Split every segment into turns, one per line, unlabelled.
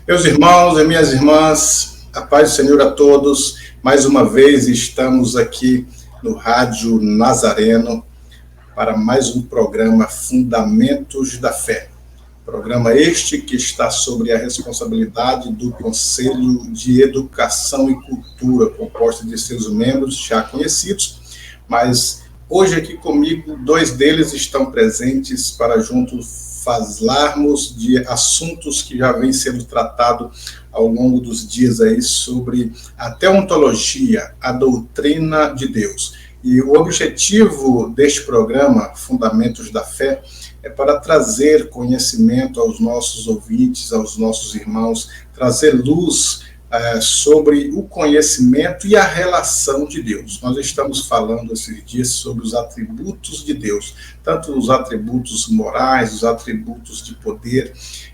Meus irmãos e minhas irmãs, a paz do Senhor a todos. Mais uma vez estamos aqui no Rádio Nazareno para mais um programa Fundamentos da Fé. Programa este que está sobre a responsabilidade do Conselho de Educação e Cultura, composto de seus membros já conhecidos, mas hoje aqui comigo, dois deles estão presentes para juntos falarmos de assuntos que já vêm sendo tratados ao longo dos dias aí sobre a teontologia, a doutrina de Deus. E o objetivo deste programa, Fundamentos da Fé, é para trazer conhecimento aos nossos ouvintes, aos nossos irmãos, trazer luz sobre o conhecimento e a relação de Deus. Nós estamos falando esses dias sobre os atributos de Deus, tanto os atributos morais, os atributos de poder,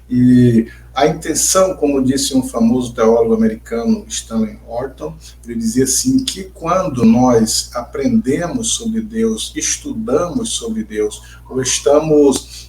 e a intenção, como disse um famoso teólogo americano, Stanley Horton, ele dizia assim, que quando nós aprendemos sobre Deus, estudamos sobre Deus, ou estamos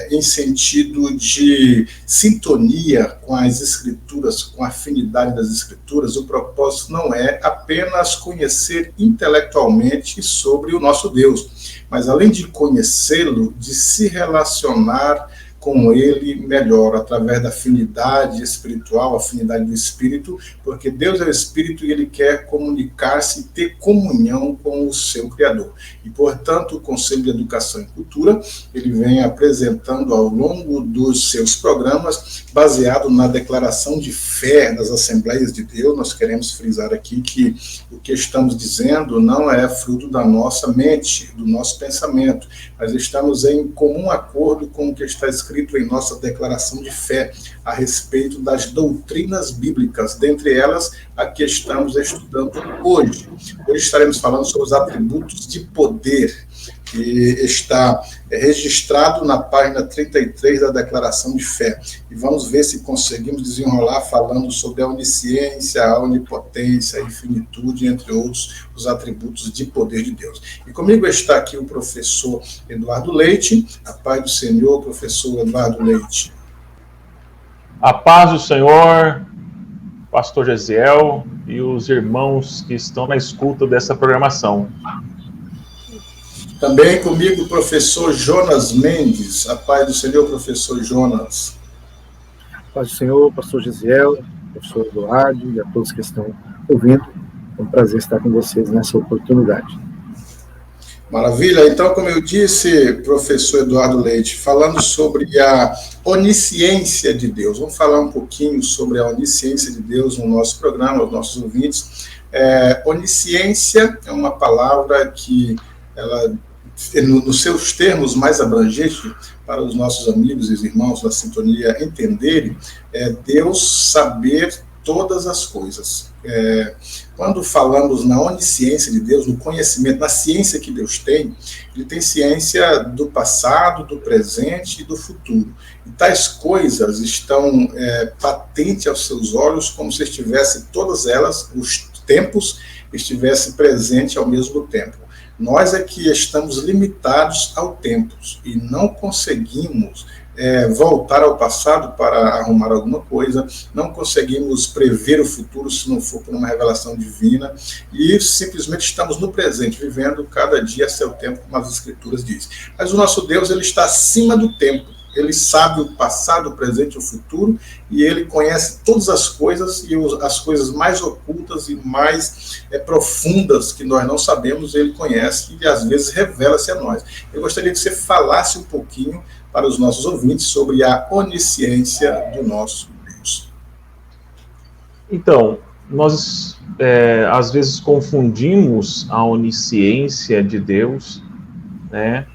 em sentido de sintonia com as Escrituras, com a afinidade das Escrituras, o propósito não é apenas conhecer intelectualmente sobre o nosso Deus, mas além de conhecê-lo, de se relacionar com ele melhor, através da afinidade espiritual, afinidade do Espírito, porque Deus é o Espírito e ele quer comunicar-se e ter comunhão com o seu Criador. E, portanto, o Conselho de Educação e Cultura, ele vem apresentando ao longo dos seus programas, baseado na declaração de fé das Assembleias de Deus. Nós queremos frisar aqui que o que estamos dizendo não é fruto da nossa mente, do nosso pensamento, mas estamos em comum acordo com o que está escrito em nossa declaração de fé a respeito das doutrinas bíblicas, dentre elas a que estamos estudando hoje. Hoje estaremos falando sobre os atributos de poder, que está registrado na página 33 da declaração de fé. E vamos ver se conseguimos desenrolar falando sobre a onisciência, a onipotência, a infinitude, entre outros, os atributos de poder de Deus. E comigo está aqui o professor Eduardo Leite. A paz do Senhor, professor Eduardo Leite.
A paz do Senhor, pastor Gesiel e os irmãos que estão na escuta dessa programação.
Também comigo o professor Jonas Mendes. A paz do Senhor, professor Jonas.
A paz do Senhor, pastor Gesiel, professor Eduardo e a todos que estão ouvindo. É um prazer estar com vocês nessa oportunidade.
Maravilha. Então, como eu disse, professor Eduardo Leite, falando sobre a onisciência de Deus. Vamos falar um pouquinho sobre a onisciência de Deus no nosso programa, aos nossos ouvintes. Onisciência é uma palavra que ela, nos seus termos mais abrangentes, para os nossos amigos e irmãos da sintonia entenderem, é Deus saber todas as coisas. Quando falamos na onisciência de Deus, no conhecimento, na ciência que Deus tem, ele tem ciência do passado, do presente e do futuro. E tais coisas estão patentes aos seus olhos, como se estivesse todas elas, os tempos, estivessem presentes ao mesmo tempo. Nós é que estamos limitados ao tempo e não conseguimos voltar ao passado para arrumar alguma coisa, não conseguimos prever o futuro se não for por uma revelação divina, e simplesmente estamos no presente, vivendo cada dia a seu tempo, como as Escrituras dizem. Mas o nosso Deus, ele está acima do tempo. Ele sabe o passado, o presente e o futuro, e ele conhece todas as coisas, e as coisas mais ocultas e mais profundas que nós não sabemos, ele conhece e às vezes revela-se a nós. Eu gostaria que você falasse um pouquinho para os nossos ouvintes sobre a onisciência do nosso Deus.
Então, nós às vezes confundimos a onisciência de Deus, né,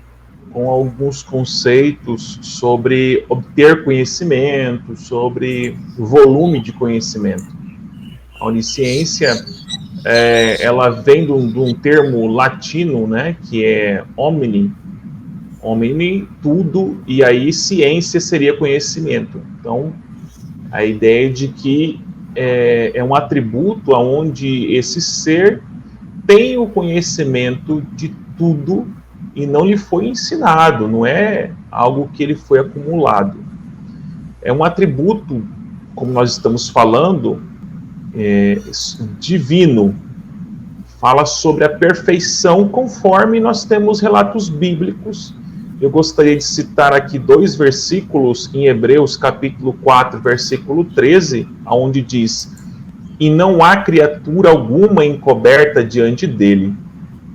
com alguns conceitos sobre obter conhecimento, sobre volume de conhecimento. A onisciência, ela vem de um termo latino, né, que é omni, tudo, e aí ciência seria conhecimento. Então, a ideia de que é um atributo onde esse ser tem o conhecimento de tudo e não lhe foi ensinado, não é algo que ele foi acumulado. É um atributo como nós estamos falando, divino, fala sobre a perfeição conforme nós temos relatos bíblicos. Eu gostaria de citar aqui 2 versículos em Hebreus, capítulo 4, versículo 13, onde diz: "E não há criatura alguma encoberta diante dele.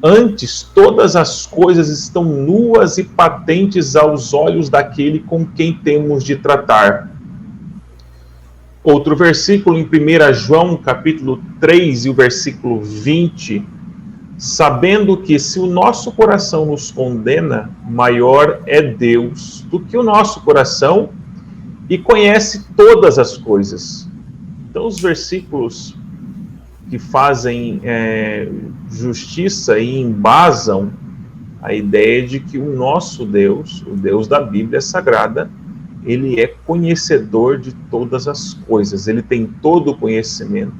Antes, todas as coisas estão nuas e patentes aos olhos daquele com quem temos de tratar." Outro versículo em 1 João, capítulo 3, e o versículo 20, "Sabendo que se o nosso coração nos condena, maior é Deus do que o nosso coração, e conhece todas as coisas." Então, os versículos que fazem justiça e embasam a ideia de que o nosso Deus, o Deus da Bíblia Sagrada, ele é conhecedor de todas as coisas, ele tem todo o conhecimento,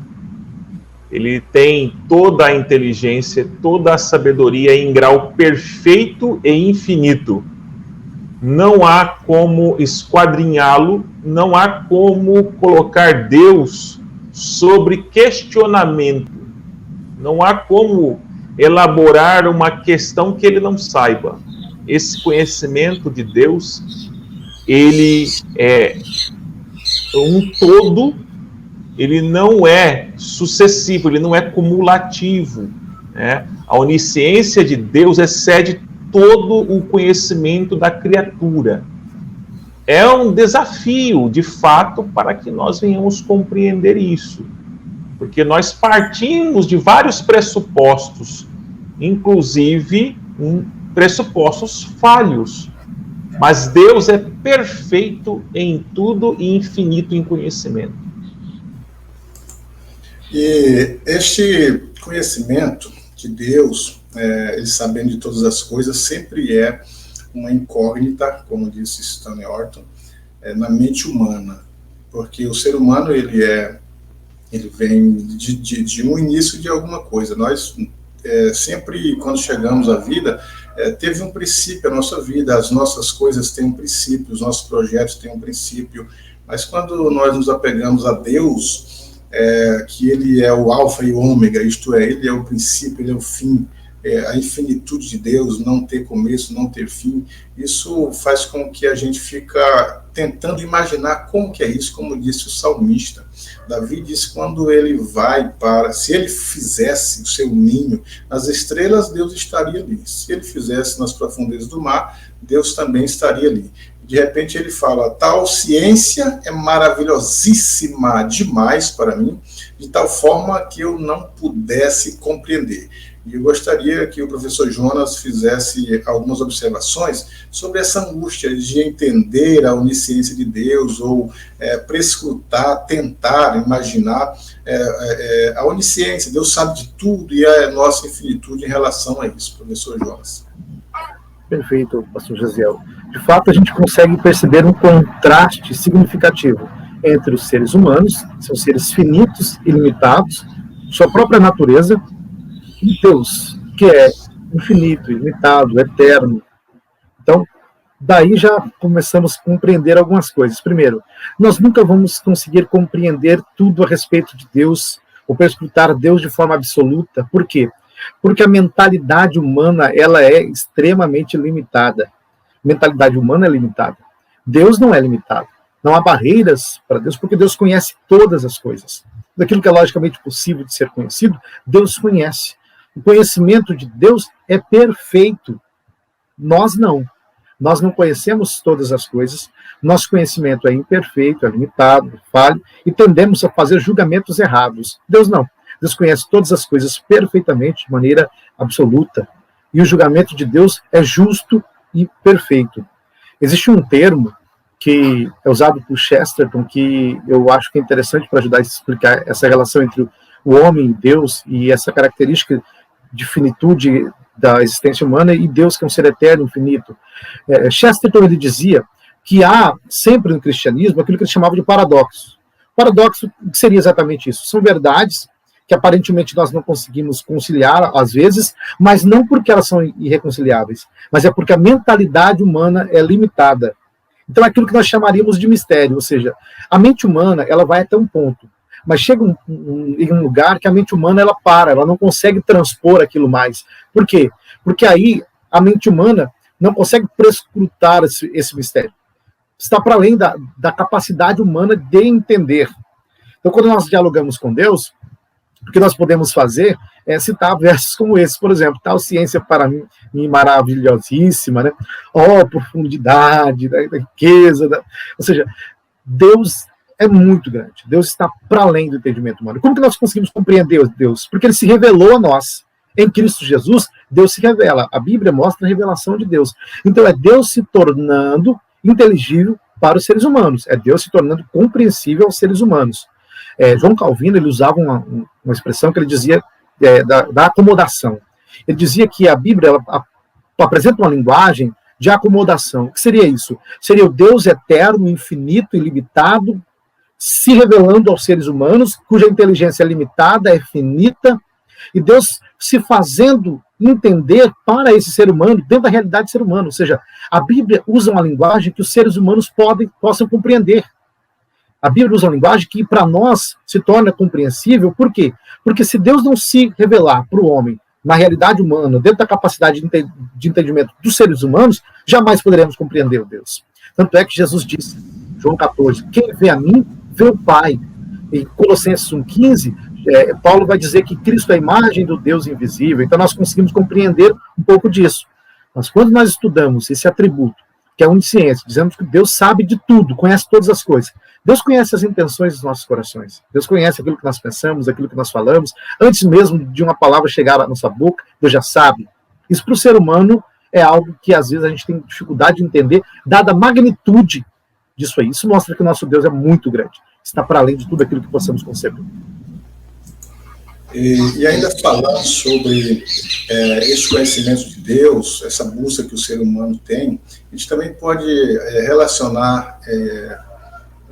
ele tem toda a inteligência, toda a sabedoria em grau perfeito e infinito. Não há como esquadrinhá-lo, não há como colocar Deus sobre questionamento, não há como elaborar uma questão que ele não saiba. Esse conhecimento de Deus, ele é um todo, ele não é sucessivo, ele não é cumulativo, né? A onisciência de Deus excede todo o conhecimento da criatura. É um desafio, de fato, para que nós venhamos compreender isso, porque nós partimos de vários pressupostos, inclusive pressupostos falhos. Mas Deus é perfeito em tudo e infinito em conhecimento.
E este conhecimento de Deus, ele sabendo de todas as coisas, sempre é uma incógnita, como disse Stanley Orton, na mente humana. Porque o ser humano, ele vem de um início de alguma coisa. Nós, sempre, quando chegamos à vida, teve um princípio a nossa vida, as nossas coisas têm um princípio, os nossos projetos têm um princípio, mas quando nós nos apegamos a Deus, que ele é o alfa e o ômega, isto é, ele é o princípio, ele é o fim, a infinitude de Deus, não ter começo, não ter fim, isso faz com que a gente fica tentando imaginar como que é isso, como disse o salmista. Davi disse que quando ele vai se ele fizesse o seu ninho nas estrelas, Deus estaria ali. Se ele fizesse nas profundezas do mar, Deus também estaria ali. De repente ele fala: tal ciência é maravilhosíssima demais para mim, de tal forma que eu não pudesse compreender. E eu gostaria que o professor Jonas fizesse algumas observações sobre essa angústia de entender a onisciência de Deus, ou prescrutar, tentar imaginar a onisciência. Deus sabe de tudo e a nossa infinitude em relação a isso. Professor Jonas.
Perfeito, pastor Gesiel. De fato, a gente consegue perceber um contraste significativo entre os seres humanos, são seres finitos e limitados, sua própria natureza, e Deus, que é infinito, ilimitado, eterno. Então, daí já começamos a compreender algumas coisas. Primeiro, nós nunca vamos conseguir compreender tudo a respeito de Deus, ou perscrutar Deus de forma absoluta. Por quê? Porque a mentalidade humana, ela é extremamente limitada. A mentalidade humana é limitada. Deus não é limitado. Não há barreiras para Deus, porque Deus conhece todas as coisas. Daquilo que é logicamente possível de ser conhecido, Deus conhece. O conhecimento de Deus é perfeito. Nós não. Nós não conhecemos todas as coisas. Nosso conhecimento é imperfeito, é limitado, é falho, e tendemos a fazer julgamentos errados. Deus não. Deus conhece todas as coisas perfeitamente, de maneira absoluta. E o julgamento de Deus é justo e perfeito. Existe um termo que é usado por Chesterton, que eu acho que é interessante para ajudar a explicar essa relação entre o homem e Deus, e essa característica de finitude da existência humana e Deus, que é um ser eterno, infinito. Chesterton, ele dizia que há sempre no cristianismo aquilo que ele chamava de paradoxo. Paradoxo, o que seria exatamente isso? São verdades que aparentemente nós não conseguimos conciliar, às vezes, mas não porque elas são irreconciliáveis, mas é porque a mentalidade humana é limitada. Então é aquilo que nós chamaríamos de mistério, ou seja, a mente humana ela vai até um ponto, mas chega em um lugar que a mente humana ela para, ela não consegue transpor aquilo mais. Por quê? Porque aí a mente humana não consegue prescrutar esse mistério. Está para além da capacidade humana de entender. Então, quando nós dialogamos com Deus, o que nós podemos fazer é citar versos como esse, por exemplo, tal ciência para mim maravilhosíssima, né? Profundidade, da riqueza, ou seja, Deus é muito grande, Deus está para além do entendimento humano. Como que nós conseguimos compreender Deus? Porque ele se revelou a nós. Em Cristo Jesus, Deus se revela. A Bíblia mostra a revelação de Deus. Então é Deus se tornando inteligível para os seres humanos, é Deus se tornando compreensível aos seres humanos. João Calvino ele usava uma expressão que ele dizia da acomodação. Ele dizia que a Bíblia ela apresenta uma linguagem de acomodação. O que seria isso? Seria o Deus eterno, infinito, ilimitado, se revelando aos seres humanos, cuja inteligência é limitada, é finita, e Deus se fazendo entender para esse ser humano, dentro da realidade do ser humano. Ou seja, a Bíblia usa uma linguagem que os seres humanos possam compreender. A Bíblia usa uma linguagem que para nós se torna compreensível. Por quê? Porque se Deus não se revelar para o homem na realidade humana, dentro da capacidade de entendimento dos seres humanos, jamais poderemos compreender o Deus. Tanto é que Jesus disse, João 14, quem vê a mim, vê o Pai. Em Colossenses 1,15, Paulo vai dizer que Cristo é a imagem do Deus invisível. Então nós conseguimos compreender um pouco disso. Mas quando nós estudamos esse atributo, que é a onisciência, dizemos que Deus sabe de tudo, conhece todas as coisas. Deus conhece as intenções dos nossos corações. Deus conhece aquilo que nós pensamos, aquilo que nós falamos. Antes mesmo de uma palavra chegar à nossa boca, Deus já sabe. Isso para o ser humano é algo que às vezes a gente tem dificuldade de entender, dada a magnitude disso aí. Isso mostra que o nosso Deus é muito grande. Está para além de tudo aquilo que possamos conceber.
E ainda falando sobre esse conhecimento de Deus, essa busca que o ser humano tem, a gente também pode relacionar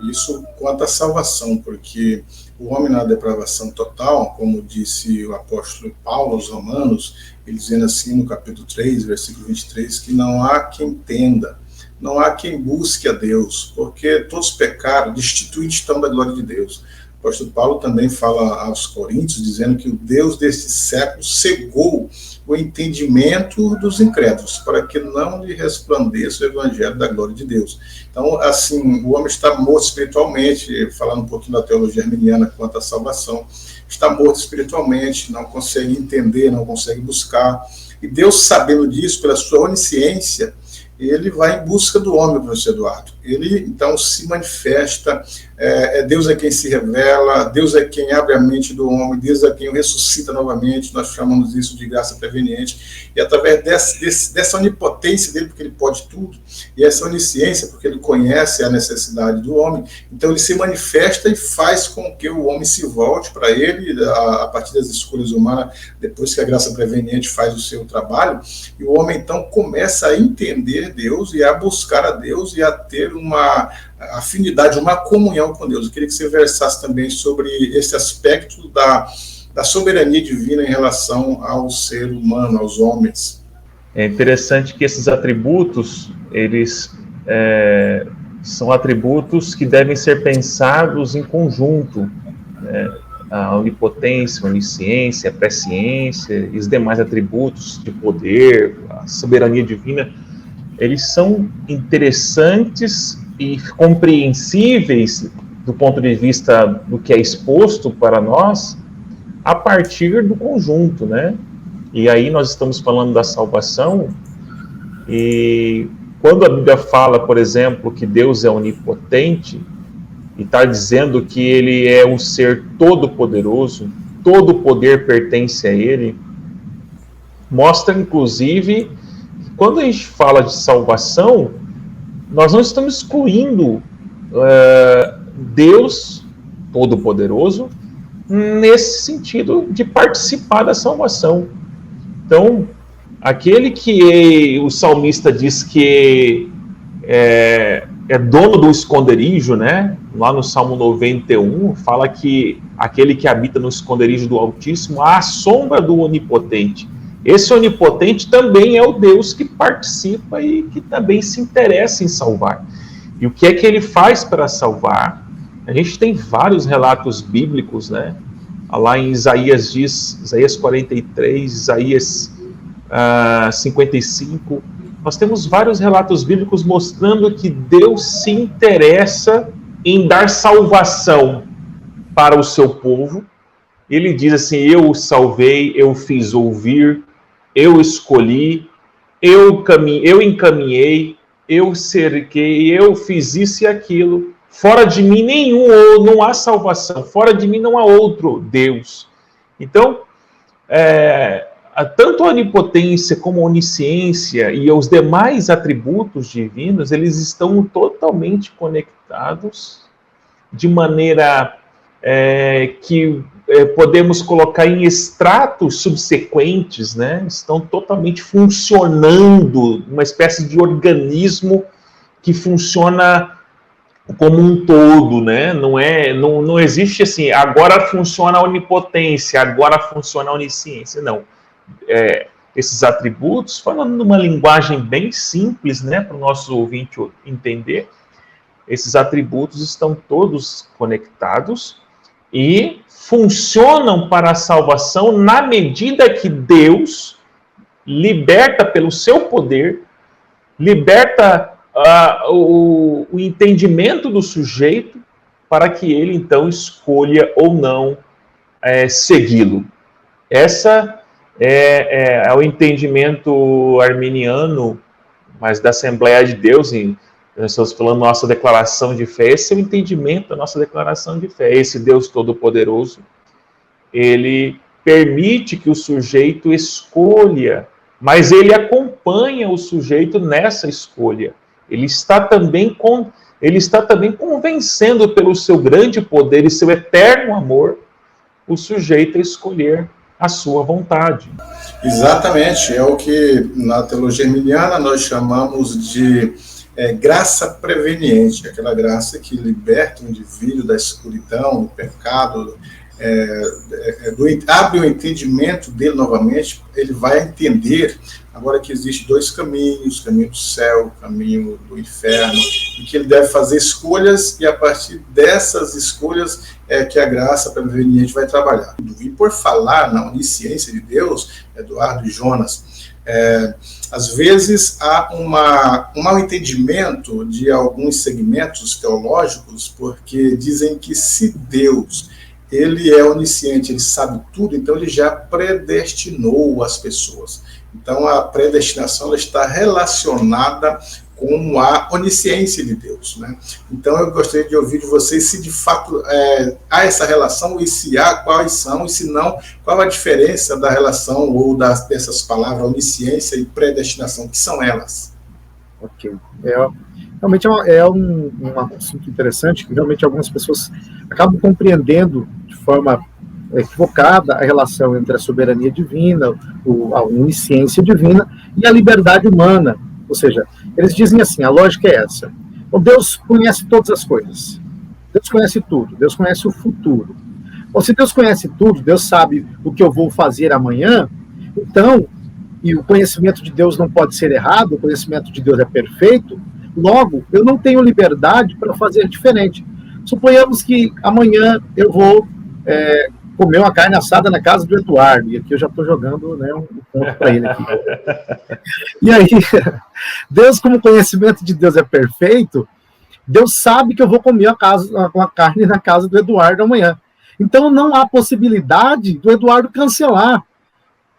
isso quanto à salvação, porque o homem na depravação total, como disse o apóstolo Paulo aos Romanos, ele dizendo assim no capítulo 3, versículo 23, que não há quem entenda, não há quem busque a Deus, porque todos pecaram, destituídos estão da glória de Deus. O apóstolo Paulo também fala aos Coríntios, dizendo que o Deus deste século cegou o entendimento dos incrédulos, para que não lhe resplandeça o evangelho da glória de Deus. Então, assim, o homem está morto espiritualmente, falando um pouquinho da teologia arminiana quanto à salvação, está morto espiritualmente, não consegue entender, não consegue buscar. E Deus, sabendo disso, pela sua onisciência, ele vai em busca do homem, professor Eduardo. Ele, então, se manifesta, Deus é quem se revela, Deus é quem abre a mente do homem, Deus é quem o ressuscita novamente, nós chamamos isso de graça preveniente, e através dessa onipotência dele, porque ele pode tudo, e essa onisciência, porque ele conhece a necessidade do homem, então ele se manifesta e faz com que o homem se volte para ele, a partir das escolhas humanas, depois que a graça preveniente faz o seu trabalho, e o homem, então, começa a entender Deus e a buscar a Deus e a ter uma afinidade, uma comunhão com Deus. Eu queria que você versasse também sobre esse aspecto da soberania divina em relação ao ser humano, aos homens.
É interessante que esses atributos, eles são atributos que devem ser pensados em conjunto, né? A onipotência, a onisciência, a presciência e os demais atributos de poder, a soberania divina, eles são interessantes e compreensíveis do ponto de vista do que é exposto para nós a partir do conjunto, né? E aí nós estamos falando da salvação, e quando a Bíblia fala, por exemplo, que Deus é onipotente, e está dizendo que ele é um ser todo-poderoso, todo o poder pertence a ele, mostra, inclusive, que quando a gente fala de salvação, nós não estamos excluindo Deus todo-poderoso nesse sentido de participar da salvação. Então, aquele que o salmista diz que é dono do esconderijo, né? Lá no Salmo 91, fala que aquele que habita no esconderijo do Altíssimo, à sombra do Onipotente. Esse Onipotente também é o Deus que participa e que também se interessa em salvar. E o que é que ele faz para salvar? A gente tem vários relatos bíblicos, né? Lá em Isaías diz, Isaías 43, Isaías 55, nós temos vários relatos bíblicos mostrando que Deus se interessa em dar salvação para o seu povo. Ele diz assim: eu o salvei, eu fiz ouvir, eu escolhi, eu encaminhei, eu cerquei, eu fiz isso e aquilo. Fora de mim não há salvação, fora de mim não há outro Deus. Então, tanto a onipotência como a onisciência e os demais atributos divinos, eles estão totalmente conectados de maneira que podemos colocar em estratos subsequentes, né? Estão totalmente funcionando, uma espécie de organismo que funciona como um todo, né? Não existe assim, agora funciona a onipotência, agora funciona a onisciência, não. Esses atributos, falando numa linguagem bem simples, né, para o nosso ouvinte entender, esses atributos estão todos conectados e funcionam para a salvação na medida que Deus liberta pelo seu poder, liberta o entendimento do sujeito para que ele então escolha ou não segui-lo. Essa é o entendimento arminiano, mas da Assembleia de Deus, nós estamos falando nossa declaração de fé, esse é o entendimento da nossa declaração de fé. Esse Deus Todo-Poderoso, ele permite que o sujeito escolha, mas ele acompanha o sujeito nessa escolha. Ele está também convencendo pelo seu grande poder e seu eterno amor o sujeito a escolher a sua vontade.
Exatamente, é o que na teologia arminiana nós chamamos de graça preveniente, aquela graça que liberta o indivíduo da escuridão, do pecado, abre o entendimento dele novamente. Ele vai entender agora que existem dois caminhos, o caminho do céu, o caminho do inferno, e que ele deve fazer escolhas, e a partir dessas escolhas é que a graça preveniente vai trabalhar. E por falar na onisciência de Deus, Eduardo e Jonas, às vezes há um mau entendimento de alguns segmentos teológicos, porque dizem que se Deus ele é onisciente, ele sabe tudo, então ele já predestinou as pessoas. Então a predestinação ela está relacionada com a onisciência de Deus, né? Então eu gostaria de ouvir de vocês se de fato há essa relação, e se há, quais são, e se não, qual a diferença da relação ou dessas palavras onisciência e predestinação, que são elas?
Ok. Realmente é um assunto interessante, que realmente algumas pessoas acabam compreendendo de forma equivocada a relação entre a soberania divina, a onisciência divina e a liberdade humana. Ou seja, eles dizem assim, a lógica é essa: então, Deus conhece todas as coisas, Deus conhece tudo, Deus conhece o futuro. Ou se Deus conhece tudo, Deus sabe o que eu vou fazer amanhã, então, e o conhecimento de Deus não pode ser errado, o conhecimento de Deus é perfeito, logo, eu não tenho liberdade para fazer diferente. Suponhamos que amanhã eu vou comer uma carne assada na casa do Eduardo, e aqui eu já estou jogando, né, um ponto para ele aqui. E aí, Deus, como o conhecimento de Deus é perfeito, Deus sabe que eu vou comer uma carne na casa do Eduardo amanhã. Então não há possibilidade do Eduardo cancelar,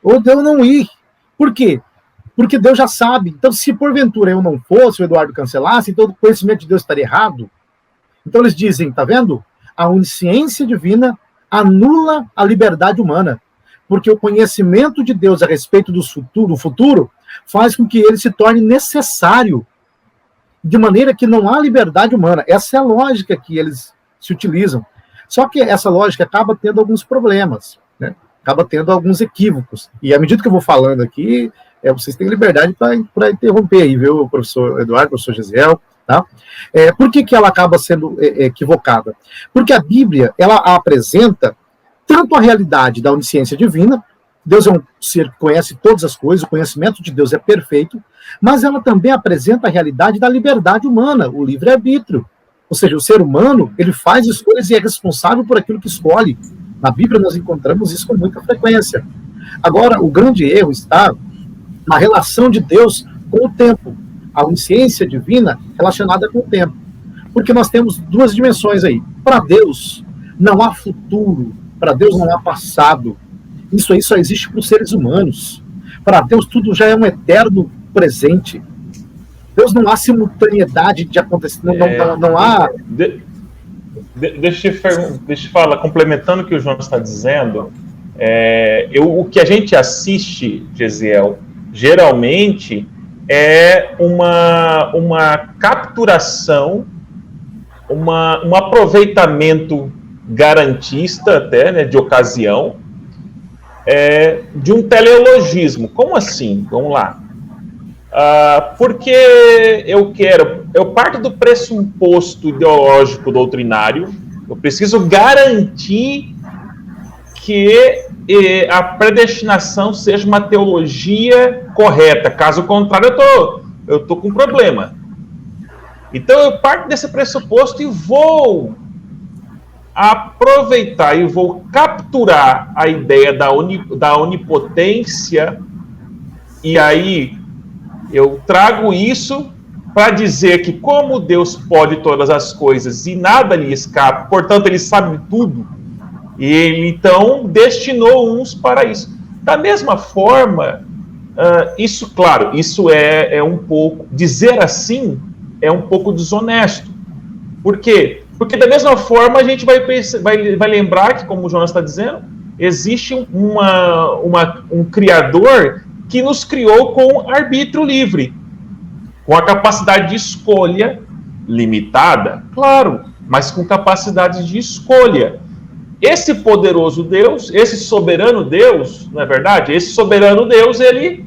ou de eu não ir. Por quê? Porque Deus já sabe. Então, se porventura eu não fosse, o Eduardo cancelasse, então o conhecimento de Deus estaria errado. Então eles dizem, tá vendo? A onisciência divina anula a liberdade humana, porque o conhecimento de Deus a respeito do futuro faz com que ele se torne necessário, de maneira que não há liberdade humana. Essa é a lógica que eles se utilizam. Só que essa lógica acaba tendo alguns problemas, né? Acaba tendo alguns equívocos. E à medida que eu vou falando aqui, vocês têm liberdade para interromper aí, viu, professor Eduardo, professor Gesiel, tá? Por que ela acaba sendo equivocada? Porque a Bíblia, ela apresenta tanto a realidade da onisciência divina, Deus é um ser que conhece todas as coisas, o conhecimento de Deus é perfeito, mas ela também apresenta a realidade da liberdade humana, o livre-arbítrio. Ou seja, o ser humano, ele faz escolhas e é responsável por aquilo que escolhe. Na Bíblia nós encontramos isso com muita frequência. Agora, o grande erro está na relação de Deus com o tempo, a onisciência divina relacionada com o tempo. Porque nós temos duas dimensões aí. Para Deus, não há futuro, para Deus não há passado. Isso aí só existe para os seres humanos. Para Deus, tudo já é um eterno presente. Deus não há simultaneidade de acontecer, não há...
Deixa eu falar, complementando o que o João está dizendo, o que a gente assiste, Gesiel, geralmente é uma capturação, um aproveitamento garantista até, né, de ocasião, de um teleologismo. Como assim? Vamos lá. Porque eu parto do pressuposto ideológico doutrinário, eu preciso garantir que a predestinação seja uma teologia correta, caso contrário eu tô com problema. Então eu parto desse pressuposto e vou aproveitar e vou capturar a ideia da onipotência, e aí eu trago isso para dizer que como Deus pode todas as coisas e nada lhe escapa, portanto ele sabe tudo, e ele então destinou uns para isso. Da mesma forma, isso, claro, isso é um pouco, dizer assim é um pouco desonesto. Por quê? Porque da mesma forma a gente vai lembrar que, como o Jonas está dizendo, existe um Criador que nos criou com arbítrio livre, com a capacidade de escolha limitada, claro, mas com capacidade de escolha. Esse poderoso Deus, esse soberano Deus, não é verdade? Esse soberano Deus, ele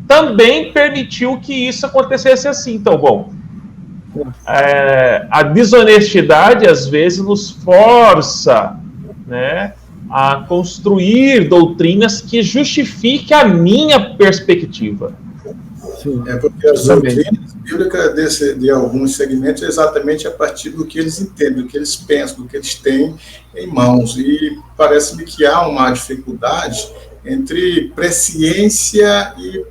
também permitiu que isso acontecesse assim. Então, bom, a desonestidade às vezes nos força, né, a construir doutrinas que justifiquem a minha perspectiva.
Sim. Porque as doutrinas bíblicas de alguns segmentos é exatamente a partir do que eles entendem, do que eles pensam, do que eles têm em mãos. E parece-me que há uma dificuldade entre presciência e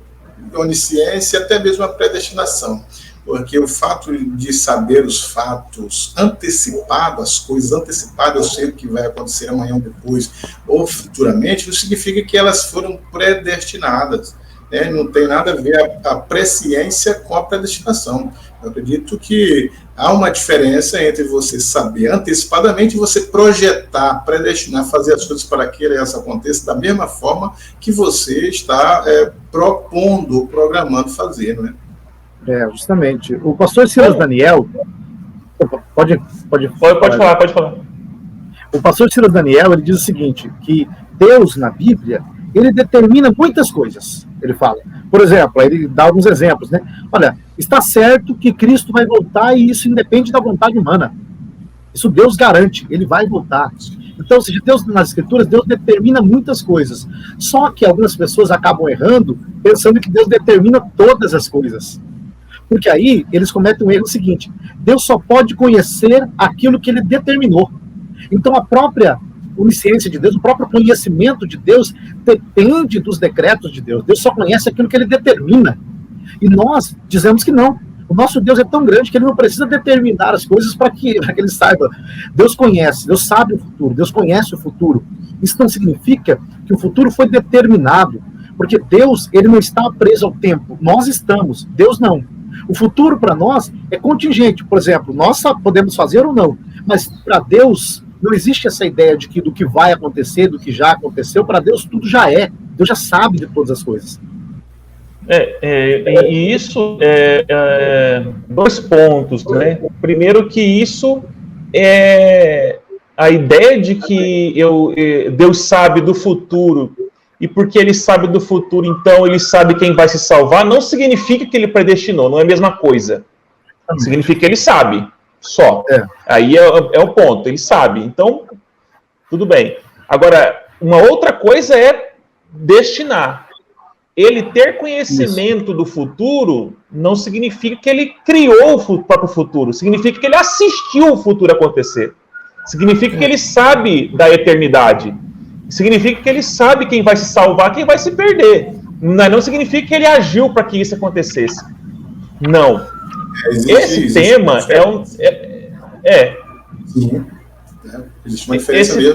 onisciência, até mesmo a predestinação. Porque o fato de saber os fatos antecipados, as coisas antecipadas, eu sei o que vai acontecer amanhã ou depois, ou futuramente, não significa que elas foram predestinadas. Né? Não tem nada a ver a presciência com a predestinação. Eu acredito que há uma diferença entre você saber antecipadamente e você projetar, predestinar, fazer as coisas para que elas aconteçam da mesma forma que você está propondo, programando fazer, não é?
Justamente. O pastor Silas Daniel... Pode
falar.
O pastor Silas Daniel, ele diz o seguinte, que Deus, na Bíblia, ele determina muitas coisas. Ele fala, por exemplo, ele dá alguns exemplos, né? Olha, está certo que Cristo vai voltar e isso independe da vontade humana. Isso Deus garante, ele vai voltar. Então, ou seja, Deus, nas Escrituras, Deus determina muitas coisas. Só que algumas pessoas acabam errando, pensando que Deus determina todas as coisas. Porque aí eles cometem um erro seguinte: Deus só pode conhecer aquilo que ele determinou. Então a própria onisciência de Deus, o próprio conhecimento de Deus depende dos decretos de Deus. Deus só conhece aquilo que ele determina. E nós dizemos que não. O nosso Deus é tão grande que ele não precisa determinar as coisas para que ele saiba. Deus conhece, Deus sabe o futuro, Deus conhece o futuro. Isso não significa que o futuro foi determinado, porque Deus, ele não está preso ao tempo. Nós estamos, Deus não. O futuro para nós é contingente. Por exemplo, nós podemos fazer ou não, mas para Deus não existe essa ideia de que do que vai acontecer, do que já aconteceu. Para Deus tudo já é. Deus já sabe de todas as coisas.
E isso dois pontos, né? Primeiro que isso é a ideia de que Deus sabe do futuro, e porque ele sabe do futuro, então ele sabe quem vai se salvar, não significa que ele predestinou, não é a mesma coisa. Significa que ele sabe, só. Aí é o ponto, ele sabe. Então, tudo bem. Agora, uma outra coisa é destinar. Ele ter conhecimento do futuro não significa que ele criou o próprio futuro, significa que ele assistiu o futuro acontecer. Significa que ele sabe da eternidade. Significa que ele sabe quem vai se salvar, quem vai se perder. Não significa que ele agiu para que isso acontecesse. Não. Esse tema é um...
Sim. Existe uma diferença
esse
mesmo.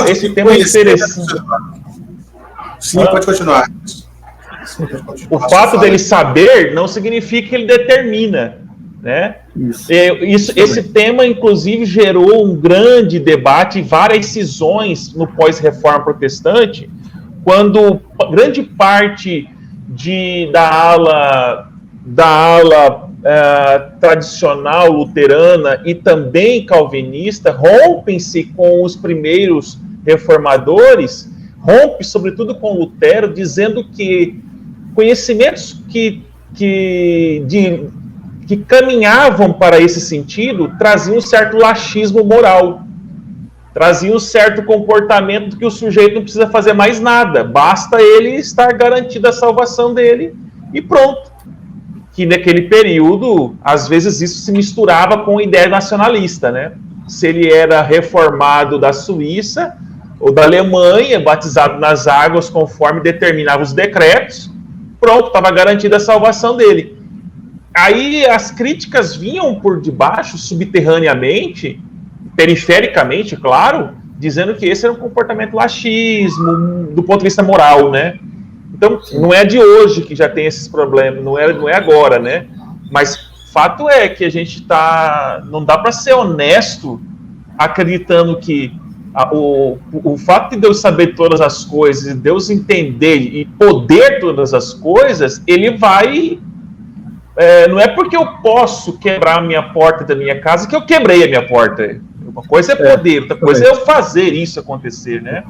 Esse tema é interessante.
Sim, pode continuar.
O fato dele saber não significa que ele determina, né? Esse tema, inclusive, gerou um grande debate e várias cisões no pós-reforma protestante, quando grande parte da ala tradicional luterana e também calvinista rompem-se com os primeiros reformadores, rompe sobretudo com Lutero, dizendo que conhecimentos que caminhavam para esse sentido traziam um certo laxismo moral, traziam um certo comportamento que o sujeito não precisa fazer mais nada, basta ele estar garantido a salvação dele e pronto. Que naquele período, às vezes isso se misturava com a ideia nacionalista, né? Se ele era reformado da Suíça ou da Alemanha, batizado nas águas conforme determinavam os decretos, pronto, estava garantida a salvação dele. Aí as críticas vinham por debaixo, subterraneamente, perifericamente, claro, dizendo que esse era um comportamento laxismo, do ponto de vista moral, né? Então, não é de hoje que já tem esses problemas, não é agora, né? Mas fato é que a gente não dá para ser honesto acreditando que o fato de Deus saber todas as coisas, Deus entender e poder todas as coisas, ele vai... não é porque eu posso quebrar a minha porta da minha casa que eu quebrei a minha porta. Uma coisa é poder, outra coisa é eu fazer isso acontecer, né?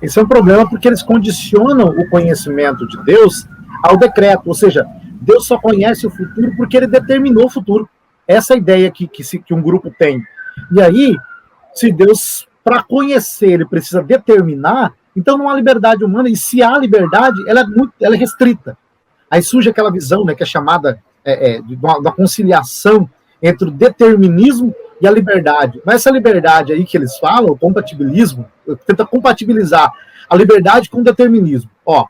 Esse é um problema porque eles condicionam o conhecimento de Deus ao decreto, ou seja, Deus só conhece o futuro porque ele determinou o futuro. Essa é a ideia que um grupo tem. E aí, se Deus, para conhecer, ele precisa determinar, então não há liberdade humana, e se há liberdade, ela é restrita. Aí surge aquela visão, né, que é chamada da conciliação entre o determinismo e a liberdade. Mas essa liberdade aí que eles falam, o compatibilismo, tenta compatibilizar a liberdade com o determinismo. Ó,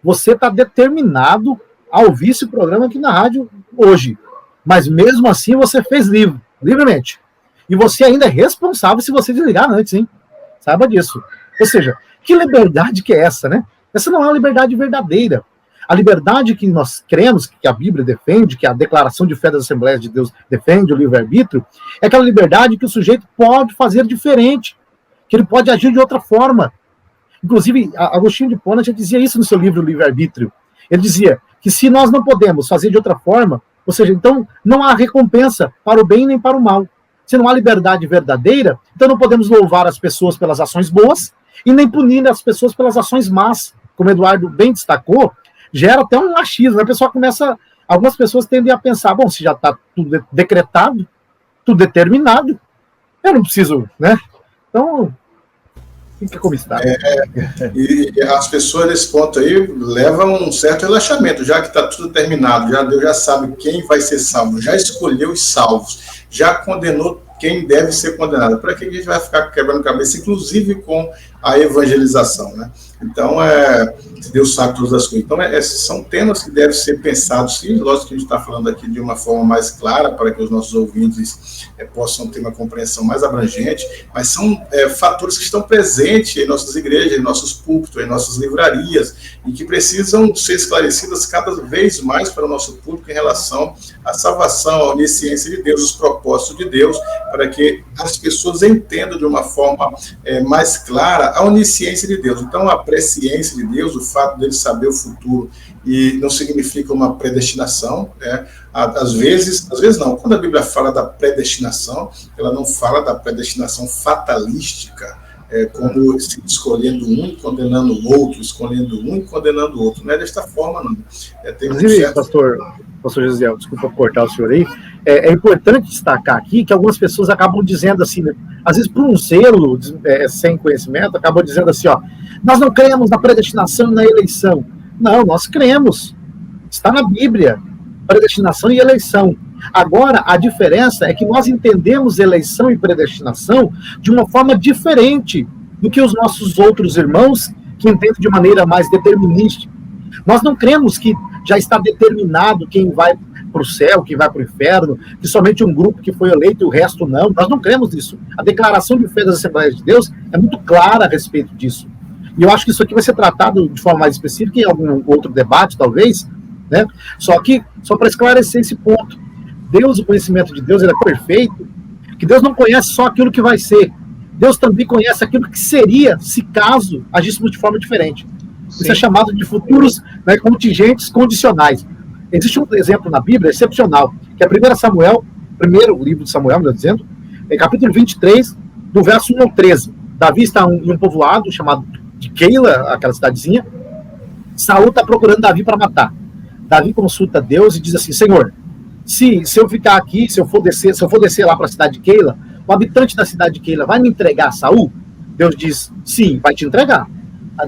você está determinado a ouvir esse programa aqui na rádio hoje, mas mesmo assim você fez livremente. E você ainda é responsável se você desligar antes, hein? Saiba disso. Ou seja, que liberdade que é essa, né? Essa não é uma liberdade verdadeira. A liberdade que nós cremos, que a Bíblia defende, que a Declaração de Fé das Assembleias de Deus defende, o livre-arbítrio, é aquela liberdade que o sujeito pode fazer diferente, que ele pode agir de outra forma. Inclusive, Agostinho de Hipona já dizia isso no seu livro, o livre-arbítrio. Ele dizia que se nós não podemos fazer de outra forma, ou seja, então não há recompensa para o bem nem para o mal. Se não há liberdade verdadeira, então não podemos louvar as pessoas pelas ações boas e nem punir as pessoas pelas ações más. Como Eduardo bem destacou, gera até um achismo. A pessoa começa... Algumas pessoas tendem a pensar, bom, se já está tudo decretado, tudo determinado, eu não preciso, né? Então, fica como está.
E as pessoas nesse ponto aí levam um certo relaxamento, já que está tudo terminado, Deus já sabe quem vai ser salvo, já escolheu os salvos, já condenou quem deve ser condenado. Para que a gente vai ficar quebrando cabeça, inclusive com a evangelização, né? Então, Deus sabe todas as coisas. Então, esses são temas que devem ser pensados, sim. Lógico que a gente está falando aqui de uma forma mais clara, para que os nossos ouvintes possam ter uma compreensão mais abrangente, mas são fatores que estão presentes em nossas igrejas, em nossos púlpitos, em nossas livrarias, e que precisam ser esclarecidas cada vez mais para o nosso público em relação à salvação, à onisciência de Deus, os propósitos de Deus, para que as pessoas entendam de uma forma mais clara a onisciência de Deus. Então, a presciência de Deus, o fato dele saber o futuro, e não significa uma predestinação, né? Às vezes não, quando a Bíblia fala da predestinação, ela não fala da predestinação fatalística, como escolhendo um e condenando o outro, escolhendo um e condenando o outro. Não é desta forma, não.
Inclusive, pastor Josiel, desculpa cortar o senhor aí, é importante destacar aqui que algumas pessoas acabam dizendo assim, né, às vezes por um zelo sem conhecimento, acabam dizendo assim, ó, nós não cremos na predestinação e na eleição. Não, nós cremos. Está na Bíblia, predestinação e eleição. Agora, a diferença é que nós entendemos eleição e predestinação de uma forma diferente do que os nossos outros irmãos que entendem de maneira mais determinística. Nós não cremos que já está determinado quem vai para o céu, quem vai para o inferno, que somente um grupo que foi eleito e o resto não. Nós não cremos nisso. A declaração de fé das Assembleias de Deus é muito clara a respeito disso. E eu acho que isso aqui vai ser tratado de forma mais específica em algum outro debate, talvez, né? Só para esclarecer esse ponto. Deus, o conhecimento de Deus, ele é perfeito, que Deus não conhece só aquilo que vai ser. Deus também conhece aquilo que seria, se caso agíssemos de forma diferente. Sim. Isso é chamado de futuros, né, contingentes condicionais. Existe um exemplo na Bíblia excepcional, que é 1 Samuel, primeiro livro de Samuel, melhor dizendo, capítulo 23, do verso 1 ao 13. Davi está em um povoado chamado de Keila, aquela cidadezinha. Saul está procurando Davi para matar. Davi consulta Deus e diz assim, Senhor, se eu ficar aqui, se eu for descer lá para a cidade de Keila, o habitante da cidade de Keila vai me entregar a Saul? Deus diz, sim, vai te entregar.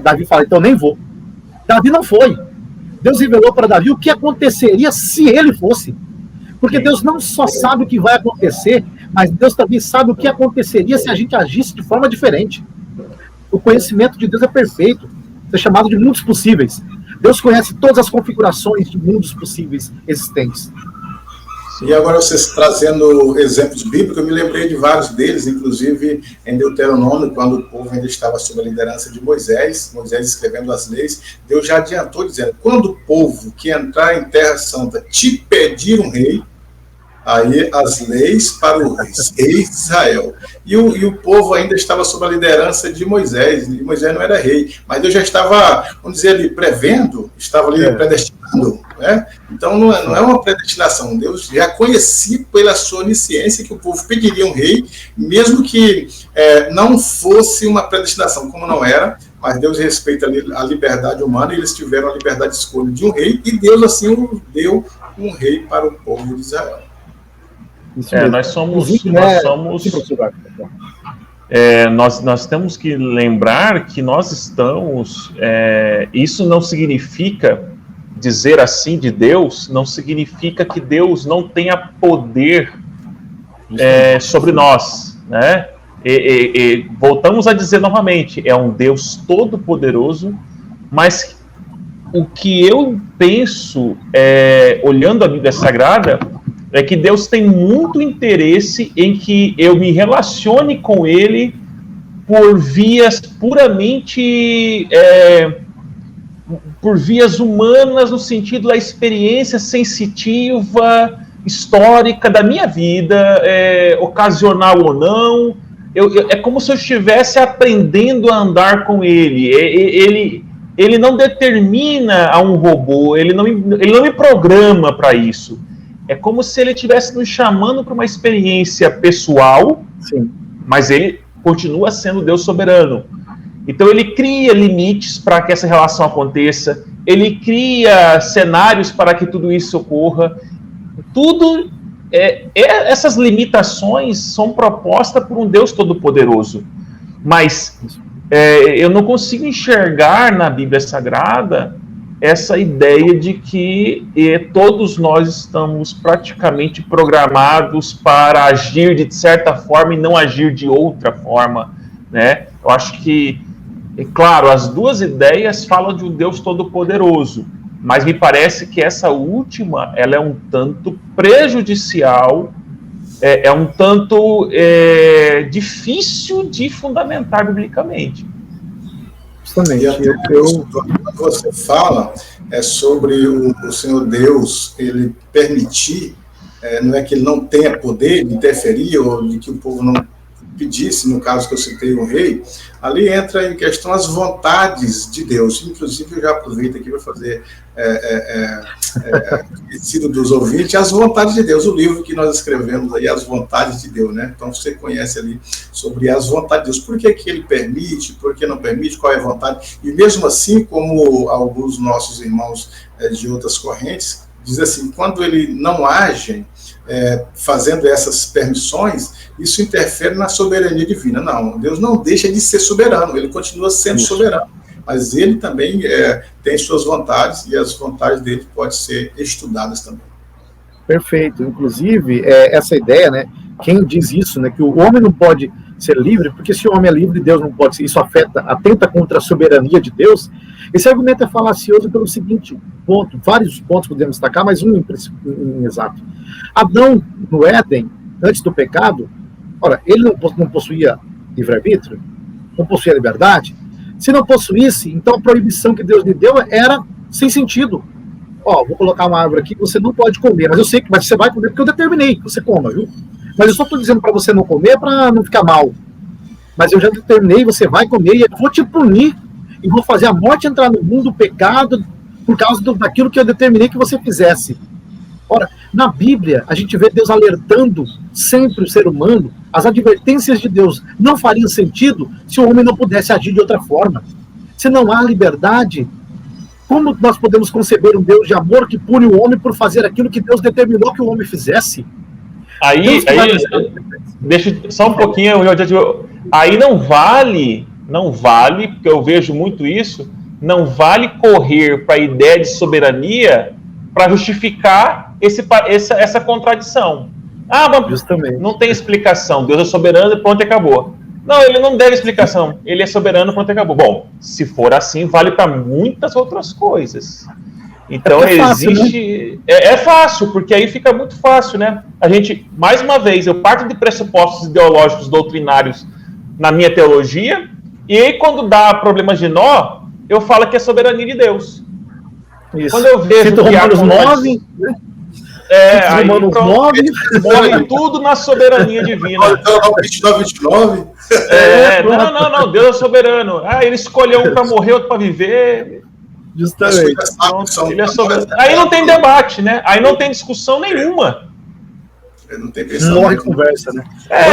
Davi fala, então nem vou. Davi não foi. Deus revelou para Davi o que aconteceria se ele fosse. Porque Deus não só sabe o que vai acontecer, mas Deus também sabe o que aconteceria se a gente agisse de forma diferente. O conhecimento de Deus é perfeito. Isso é chamado de mundos possíveis. Deus conhece todas as configurações de mundos possíveis existentes.
E agora vocês trazendo exemplos bíblicos, eu me lembrei de vários deles, inclusive em Deuteronômio, quando o povo ainda estava sob a liderança de Moisés escrevendo as leis, Deus já adiantou dizendo, quando o povo que entrar em Terra Santa te pedir um rei, aí as leis para o rei de Israel. E o povo ainda estava sob a liderança de Moisés, e Moisés não era rei, mas Deus já estava, vamos dizer ali, prevendo, estava ali predestinando, né? Então não é uma predestinação, Deus já conhecia pela sua onisciência que o povo pediria um rei, mesmo que não fosse uma predestinação, como não era, mas Deus respeita a liberdade humana, e eles tiveram a liberdade de escolha de um rei, e Deus assim deu um rei para o povo de Israel.
Nós temos que lembrar que nós estamos. Isso não significa dizer assim de Deus, não significa que Deus não tenha poder sobre nós, né? E voltamos a dizer novamente, é um Deus todo-poderoso, mas o que eu penso, olhando a Bíblia Sagrada, é que Deus tem muito interesse em que eu me relacione com Ele por vias puramente, por vias humanas, no sentido da experiência sensitiva, histórica da minha vida, ocasional ou não. É como se eu estivesse aprendendo a andar com Ele. Ele não determina a um robô, ele não me programa para isso. É como se ele estivesse nos chamando para uma experiência pessoal, sim, mas ele continua sendo Deus soberano. Então ele cria limites para que essa relação aconteça, ele cria cenários para que tudo isso ocorra. Tudo, essas limitações são propostas por um Deus todo-poderoso. Mas eu não consigo enxergar na Bíblia Sagrada essa ideia de que todos nós estamos praticamente programados para agir de certa forma e não agir de outra forma, né? Eu acho que, claro, as duas ideias falam de um Deus todo-poderoso, mas me parece que essa última, ela é um tanto prejudicial, é um tanto difícil de fundamentar biblicamente.
E quando você fala sobre o Senhor Deus, ele permitir, não é que ele não tenha poder de interferir ou de que o povo não pedisse, no caso que eu citei um rei, ali entra em questão as vontades de Deus. Inclusive, eu já aproveito aqui para fazer conhecido dos ouvintes as vontades de Deus, o livro que nós escrevemos aí, As Vontades de Deus, né? Então você conhece ali sobre as vontades de Deus, por que ele permite, por que não permite, qual é a vontade, e mesmo assim, como alguns nossos irmãos de outras correntes diz assim, quando ele não age fazendo essas permissões, isso interfere na soberania divina. Não, Deus não deixa de ser soberano, ele continua sendo soberano, mas ele também tem suas vontades, e as vontades dele podem ser estudadas também.
Perfeito. Inclusive, essa ideia, né, quem diz isso, né, que o homem não pode ser livre, porque se o homem é livre, Deus não pode ser, isso atenta contra a soberania de Deus. Esse argumento é falacioso pelo seguinte ponto, vários pontos podemos destacar, mas um em exato. Adão, no Éden, antes do pecado, ora, ele não possuía livre-arbítrio, não possuía liberdade. Se não possuísse, então a proibição que Deus lhe deu era sem sentido. Vou colocar uma árvore aqui que você não pode comer, mas eu sei que você vai comer porque eu determinei que você coma, viu? Mas eu só estou dizendo para você não comer para não ficar mal. Mas eu já determinei, você vai comer e eu vou te punir e vou fazer a morte entrar no mundo, o pecado, por causa daquilo que eu determinei que você fizesse. Ora, na Bíblia, a gente vê Deus alertando sempre o ser humano. As advertências de Deus não fariam sentido se o homem não pudesse agir de outra forma. Se não há liberdade, como nós podemos conceber um Deus de amor que pune o homem por fazer aquilo que Deus determinou que o homem fizesse?
Deixa só um pouquinho, aí não vale, porque eu vejo muito isso, não vale correr para a ideia de soberania para justificar essa contradição.
Justamente.
Não tem explicação, Deus é soberano e pronto, acabou. Não, ele não deve explicação, ele é soberano, pronto, acabou. Bom, se for assim, vale para muitas outras coisas. Então existe... Fácil, né? É fácil, porque aí fica muito fácil, né? A gente, mais uma vez, eu parto de pressupostos ideológicos doutrinários na minha teologia, e aí quando dá problemas de nó, eu falo que é soberania de Deus. Isso. Quando eu vejo que há... aí morre tudo na soberania divina.
Então, 29.
Não, Deus é soberano. Ele escolheu um para morrer, outro para viver.
Justamente.
Ele é soberano. Aí não tem debate, né? Aí não tem discussão nenhuma.
Não tem
morre conversa, né?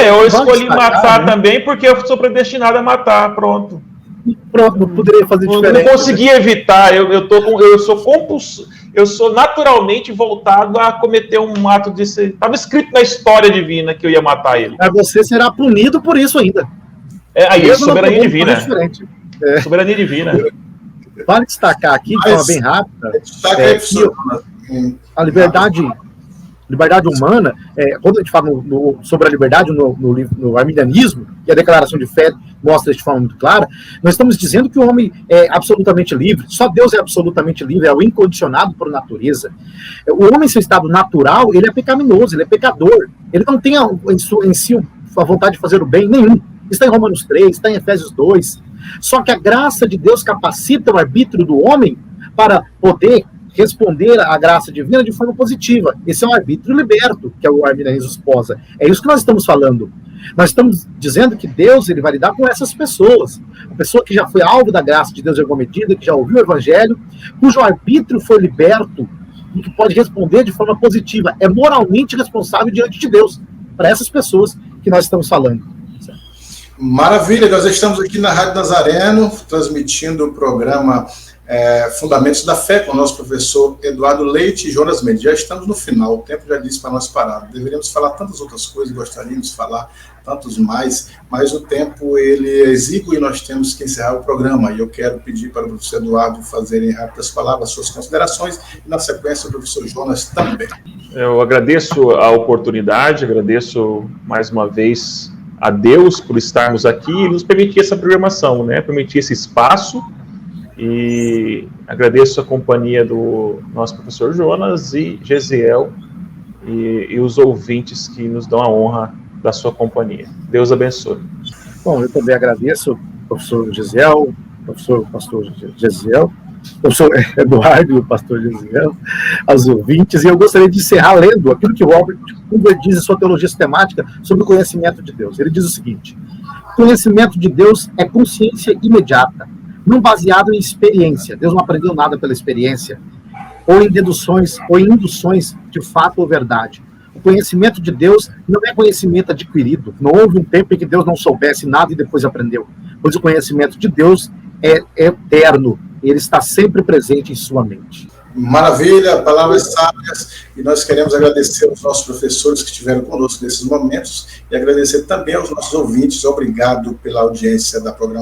Eu escolhi matar também porque eu sou predestinado a matar, pronto.
Não poderia fazer diferente.
Eu não consegui evitar, eu sou naturalmente voltado a cometer um ato de ser... Estava escrito na história divina que eu ia matar ele.
Mas você será punido por isso ainda.
Soberania divina. Soberania divina.
Vale destacar aqui, de forma bem rápida, a liberdade humana, quando a gente fala sobre a liberdade no arminianismo, e a declaração de fé mostra de forma muito clara, nós estamos dizendo que o homem é absolutamente livre, só Deus é absolutamente livre, é o incondicionado por natureza. O homem, em seu estado natural, ele é pecaminoso, ele é pecador, ele não tem em si a vontade de fazer o bem nenhum. Está em Romanos 3, está em Efésios 2. Só que a graça de Deus capacita o arbítrio do homem para poder responder à graça divina de forma positiva. Esse é um arbítrio liberto, que é o arminianismo esposa. É isso que nós estamos falando. Nós estamos dizendo que Deus ele vai lidar com essas pessoas. A pessoa que já foi alvo da graça de Deus em alguma medida, que já ouviu o evangelho, cujo arbítrio foi liberto e que pode responder de forma positiva. É moralmente responsável diante de Deus. Para essas pessoas que nós estamos falando.
Maravilha, nós estamos aqui na Rádio Nazareno, transmitindo o programa Fundamentos da Fé, com o nosso professor Eduardo Leite e Jonas Mendes. Já estamos no final, o tempo já disse para nós parar. Deveríamos falar tantas outras coisas, gostaríamos de falar tantos mais, mas o tempo ele é exíguo e nós temos que encerrar o programa. E eu quero pedir para o professor Eduardo fazer em rápidas palavras suas considerações, e na sequência o professor Jonas também.
Eu agradeço a oportunidade, agradeço mais uma vez a Deus por estarmos aqui e nos permitir essa programação, né? Permitir esse espaço, e agradeço a companhia do nosso professor Jonas e Gesiel e os ouvintes que nos dão a honra da sua companhia. Deus abençoe.
Bom, eu também agradeço ao professor Gesiel, pastor Gesiel, professor Eduardo e o pastor Gesiel, aos ouvintes, e eu gostaria de encerrar lendo aquilo que o Robert Huber diz em sua teologia sistemática sobre o conhecimento de Deus. Ele diz o seguinte: conhecimento de Deus é consciência imediata, não baseado em experiência. Deus não aprendeu nada pela experiência, ou em deduções, ou em induções de fato ou verdade. O conhecimento de Deus não é conhecimento adquirido. Não houve um tempo em que Deus não soubesse nada e depois aprendeu. Pois o conhecimento de Deus é eterno. Ele está sempre presente em sua mente.
Maravilha, palavras sábias, e nós queremos agradecer aos nossos professores que estiveram conosco nesses momentos e agradecer também aos nossos ouvintes. Obrigado pela audiência da programação.